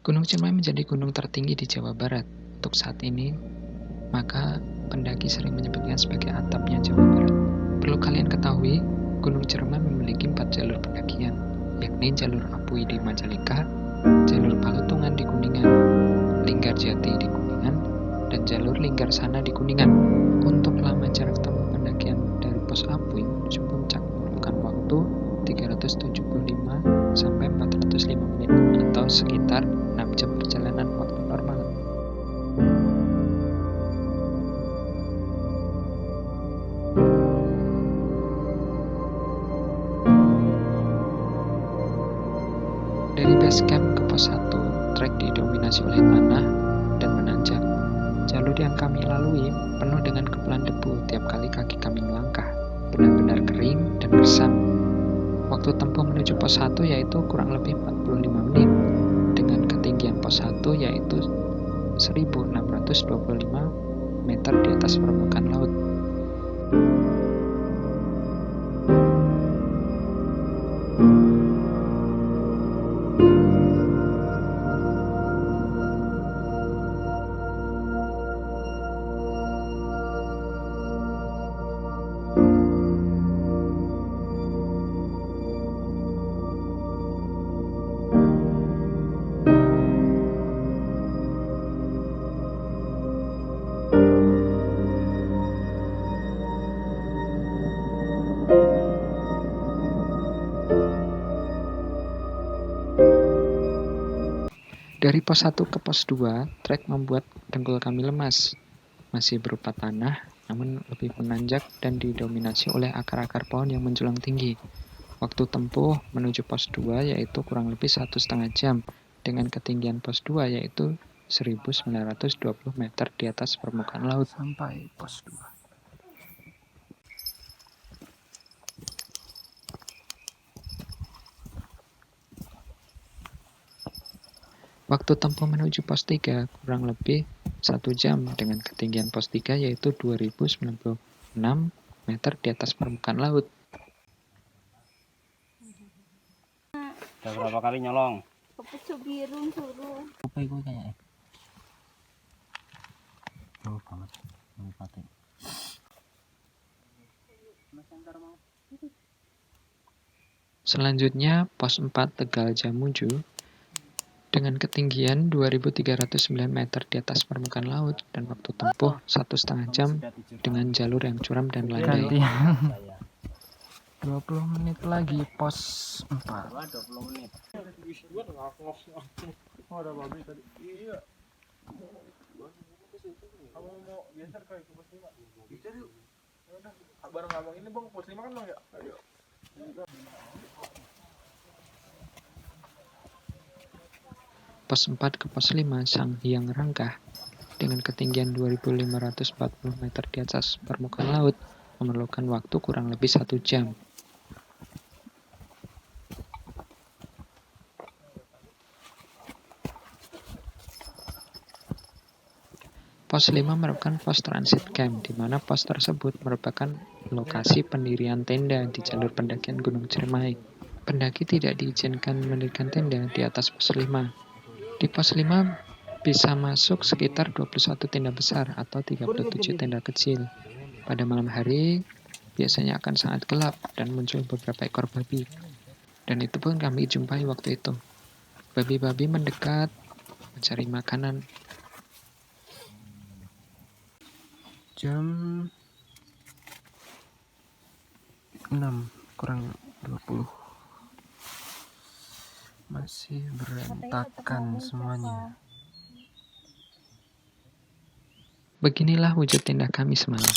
Gunung Ciremai menjadi gunung tertinggi di Jawa Barat untuk saat ini, maka pendaki sering menyebutnya sebagai atapnya Jawa Barat. Perlu kalian ketahui, Gunung Ciremai memiliki 4 jalur pendakian, yakni jalur Apui di Majalengka, jalur Palutungan di Kuningan, Linggarjati di Kuningan, dan jalur Linggarsana di Kuningan. Untuk lama jarak tempuh pendakian dari pos Apui menuju puncak memakan waktu 375 sampai 405 menit atau sekitar 6 jam perjalanan waktu normal. Dari base camp ke pos 1, trek didominasi oleh tanah dan menanjak. Jalur yang kami lalui penuh dengan kepulan debu tiap kali kaki kami melangkah, benar-benar kering dan gersang. Waktu tempuh menuju pos 1 yaitu kurang lebih 45 menit, dengan ketinggian pos 1 yaitu 1625 meter di atas permukaan laut. Dari pos 1 ke pos 2, trek membuat dengkul kami lemas. Masih berupa tanah, namun lebih menanjak dan didominasi oleh akar-akar pohon yang menjulang tinggi. Waktu tempuh menuju pos 2 yaitu kurang lebih 1,5 jam, dengan ketinggian pos 2 yaitu 1920 meter di atas permukaan laut. Sampai pos 2. Waktu tempuh menuju pos 3 kurang lebih 1 jam dengan ketinggian pos 3 yaitu 2096 meter di atas permukaan laut. Udah berapa kali nyolong? Kepucuk biru suruh. Apa itu kayaknya? Jauh banget. Merpati. Selanjutnya pos 4 Tegal Jamuju dengan ketinggian 2309 meter di atas permukaan laut dan waktu tempuh 1,5 jam dengan jalur yang curam dan landai. Gantian. 20 menit lagi pos 4. 20 menit. Kamu mau geser kayak ke pos 5? Geser yuk. Udah, bareng ngomong ini bang, pos 5 kan bang ya? Ayo. Pos 4 ke pos 5 Sanghyang Rangkah dengan ketinggian 2540 meter di atas permukaan laut memerlukan waktu kurang lebih 1 jam. Pos 5 merupakan pos transit camp, di mana pos tersebut merupakan lokasi pendirian tenda di jalur pendakian Gunung Ciremai. Pendaki tidak diizinkan mendirikan tenda di atas pos 5. Di pos 5 bisa masuk sekitar 21 tenda besar atau 37 tenda kecil. Pada malam hari, biasanya akan sangat gelap dan muncul beberapa ekor babi. Dan itu pun kami jumpai waktu itu. Babi-babi mendekat, mencari makanan. Jam 6 kurang 20. Masih berantakan semuanya. Beginilah wujud tenda kami semalam.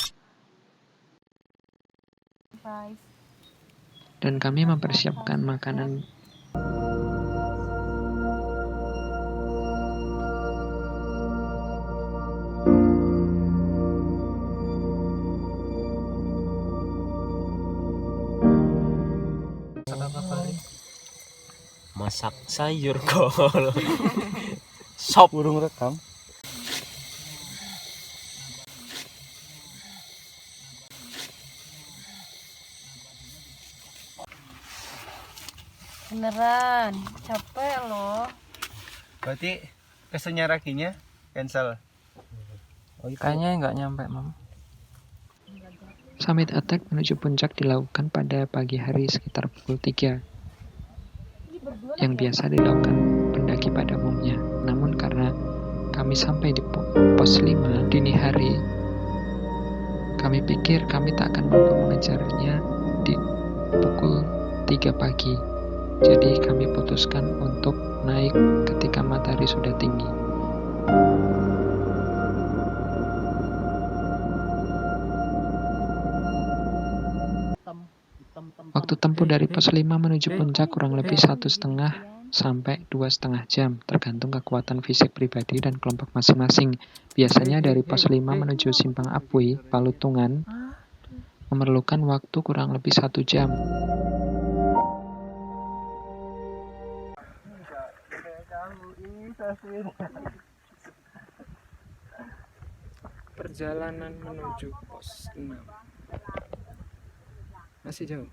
Dan kami mempersiapkan makanan. Masak sayur kol. Sop burung rekam. Beneran, capek loh. Berarti kesennya rakinya cancel. Kayaknya nggak nyampe, Mam. Summit attack menuju puncak dilakukan pada pagi hari sekitar pukul 3, yang biasa dilakukan pendaki pada umumnya. Namun karena kami sampai di pos 5 dini hari, kami pikir kami tak akan mampu mengejarnya di pukul 3 pagi. Jadi kami putuskan untuk naik ketika matahari sudah tinggi. Waktu tempuh dari pos 5 menuju puncak kurang lebih 1,5 sampai 2,5 jam, tergantung kekuatan fisik pribadi dan kelompok masing-masing. Biasanya dari pos 5 menuju Simpang Apui, Palutungan, memerlukan waktu kurang lebih 1 jam. Perjalanan menuju pos 6 masih jauh.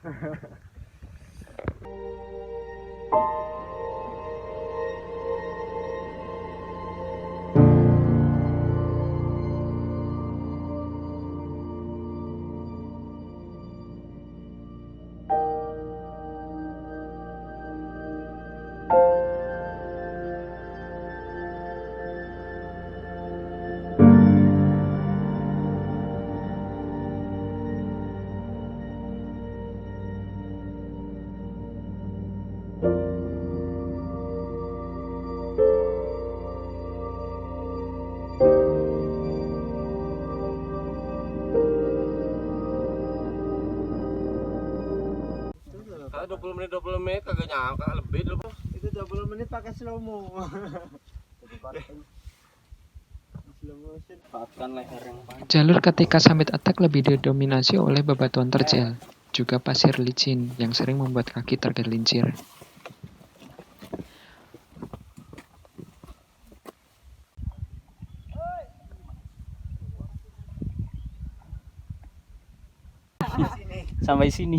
Kalau 20 menit kagak nyangka lebih dulu. Itu 20 menit pakai slow mo. Jalur ketika summit attack lebih didominasi oleh bebatuan terjal, juga pasir licin yang sering membuat kaki tergelincir. Sampai sini.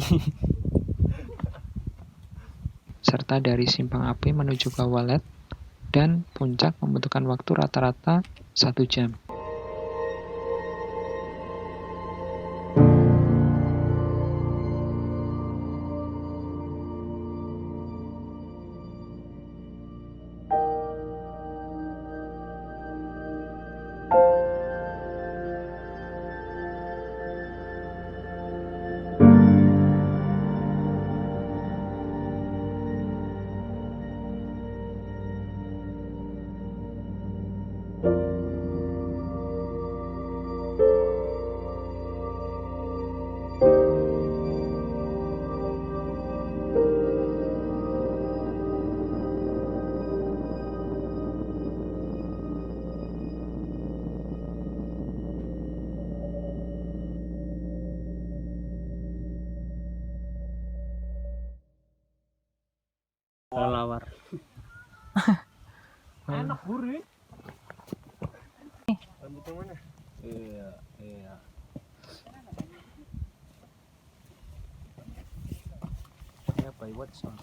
Serta dari Simpang Apui menuju ke Walet dan puncak membutuhkan waktu rata-rata 1 jam. Kelawar. Enak gurih. Rambutnya mana? Iya, iya. Ini apa? What's on?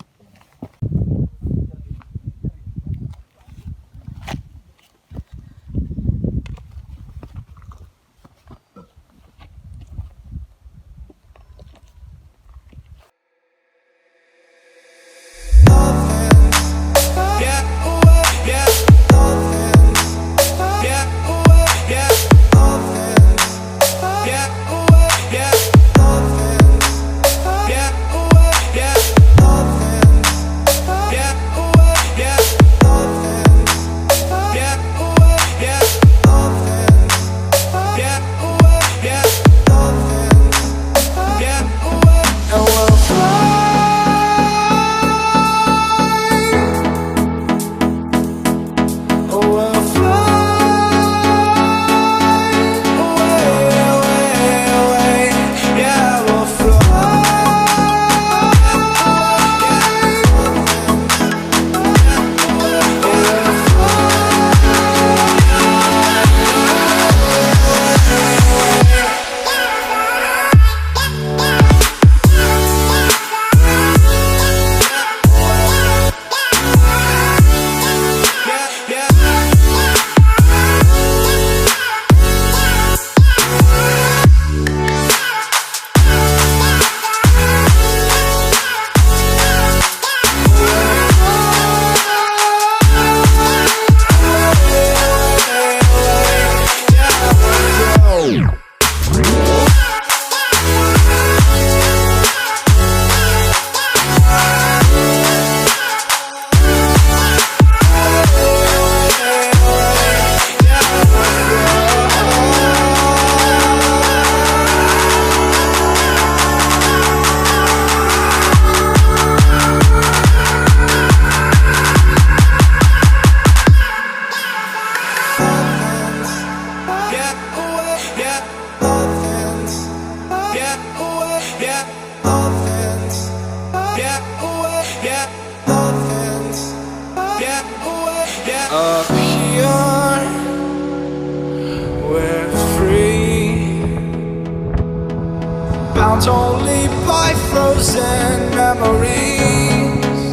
bound only by frozen memories.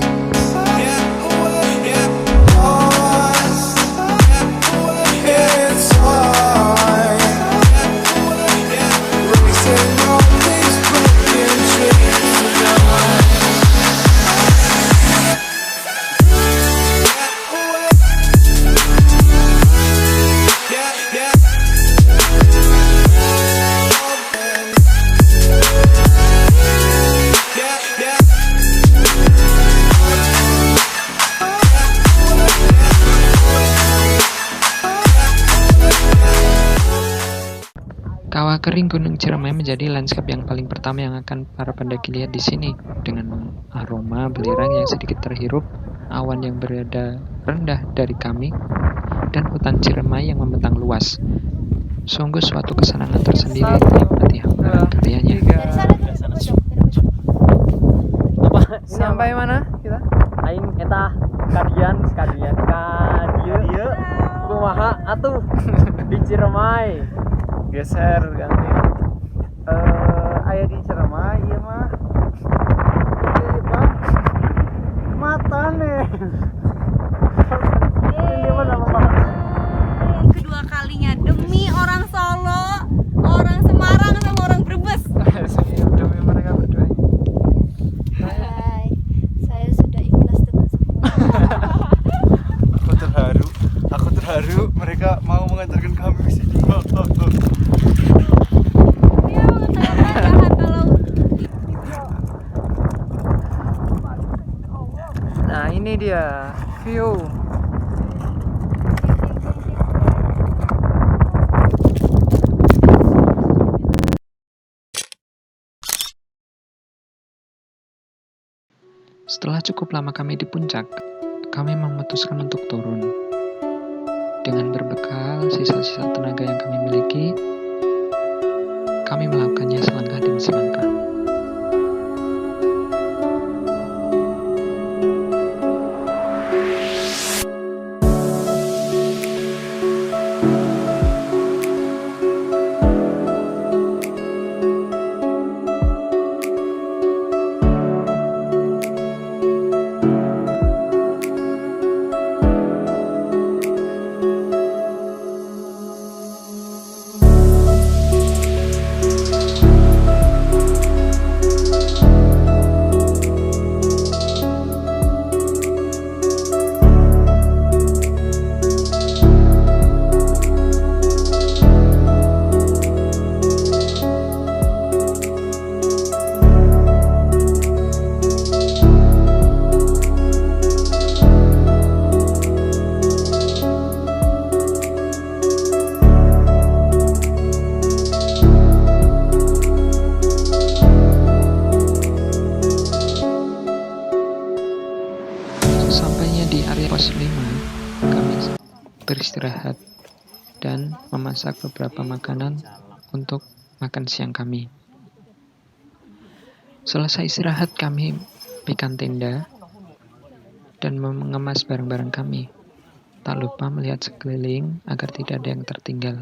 Get away, get lost, get away in time. Get away, racing all these broken dreams tonight. Kawah kering Gunung Ciremai menjadi lanskap yang paling pertama yang akan para pendaki lihat di sini, dengan aroma belerang yang sedikit terhirup, awan yang berada rendah dari kami, dan hutan Ciremai yang membentang luas. Sungguh suatu kesenangan tersendiri menikmati hamparan karyanya. Sampai mana kita? Aing eta kadian kumaha atuh di Ciremai. Geser ganti. Aya di Ciremai ieu mah. Ieu mah matane. Yang kedua kalinya demi orang Solo, orang Semarang sama orang Brebes. Demi mereka berdua. Hai, saya sudah ikhlas dengan semua. Aku terharu mereka mau mengantarkan kami ke sini. Iya, saya jahat kalau Nah, ini dia view. Setelah cukup lama kami di puncak, kami memutuskan untuk turun. Dengan berbekal sisa-sisa tenaga yang kami miliki, kami melakukannya selangkah demi selangkah. Sesampainya di area pos 5, kami beristirahat dan memasak beberapa makanan untuk makan siang kami. Selesai istirahat, kami bikin tenda dan mengemas barang-barang kami. Tak lupa melihat sekeliling agar tidak ada yang tertinggal.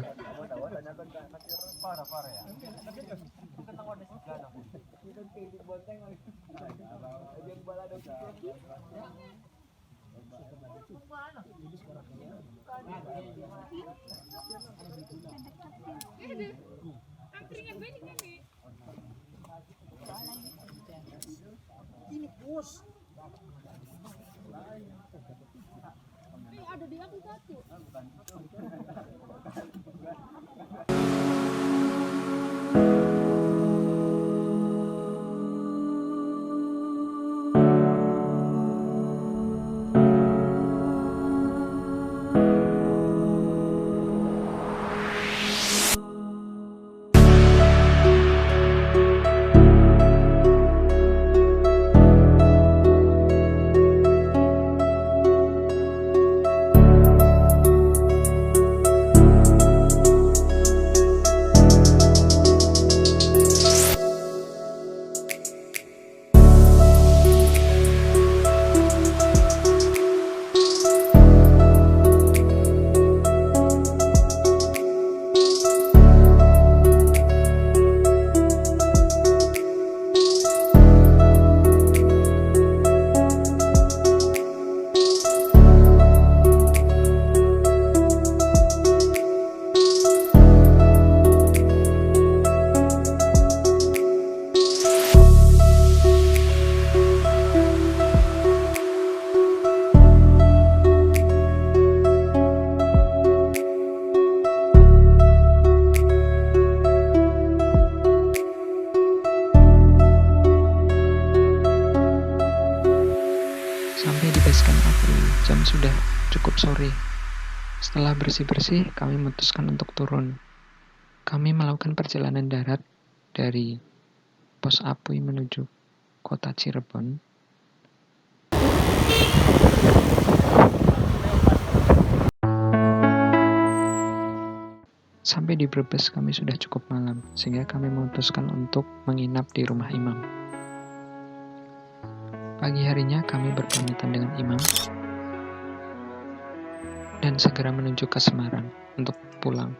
sudah cukup sore. Setelah bersih-bersih, kami memutuskan untuk turun. Kami melakukan perjalanan darat dari Pos Apui menuju kota Cirebon. Sampai di Brebes kami sudah cukup malam, sehingga kami memutuskan untuk menginap di rumah imam. Pagi harinya kami berpamitan dengan imam dan segera menuju ke Semarang untuk pulang.